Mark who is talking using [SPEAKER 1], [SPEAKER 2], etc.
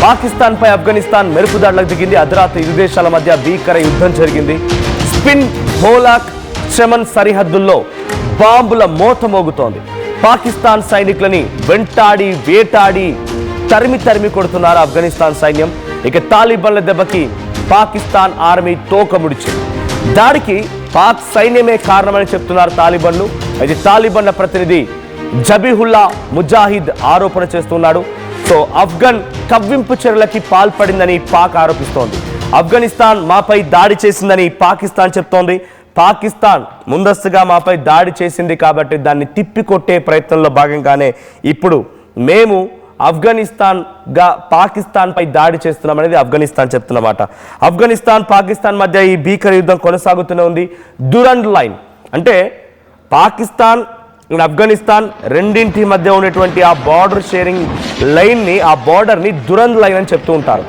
[SPEAKER 1] పాకిస్తాన్ పై ఆఫ్ఘనిస్తాన్ మెరుపుదాడులకు దిగింది. అర్ధరాత్రి ఇరు దేశాల మధ్య భీకర యుద్ధం జరిగింది. స్పిన్ హోలాక్ చెమన్ సరిహద్దుల్లో బాంబుల మోత మోగుతోంది. పాకిస్తాన్ సైనికులని వెంటాడి వేటాడి తరిమి కొడుతున్నారు ఆఫ్ఘనిస్తాన్ సైన్యం. ఇక తాలిబాన్ల దెబ్బకి పాకిస్తాన్ ఆర్మీ తోక ముడిచింది. దాడికి పాక్ సైన్యమే కారణమని చెప్తున్నారు తాలిబాన్లు. అయితే తాలిబాన్ల ప్రతినిధి జబీహుల్లా ముజాహిద్ ఆరోపణ చేస్తున్నాడు. సో ఆఫ్ఘన్ కవ్వింపు చర్యలకి పాల్పడిందని పాక్ ఆరోపిస్తోంది. ఆఫ్ఘనిస్తాన్ మాపై దాడి చేసిందని పాకిస్తాన్ చెప్తోంది. పాకిస్తాన్ ముందస్తుగా మాపై దాడి చేసింది కాబట్టి దాన్ని తిప్పికొట్టే ప్రయత్నంలో భాగంగానే ఇప్పుడు మేము ఆఫ్ఘనిస్తాన్గా పాకిస్తాన్పై దాడి చేస్తున్నామనేది ఆఫ్ఘనిస్తాన్ చెప్తున్నమాట. ఆఫ్ఘనిస్తాన్ పాకిస్తాన్ మధ్య ఈ భీకర యుద్ధం కొనసాగుతూనే ఉంది. డ్యూరండ్ లైన్ అంటే పాకిస్తాన్ ఆఫ్ఘనిస్తాన్ రెండింటి మధ్య ఉన్నటువంటి ఆ బార్డర్ షేరింగ్ లైన్ని, ఆ బార్డర్ని డ్యూరండ్ లైన్ అని చెప్తూ ఉంటారు.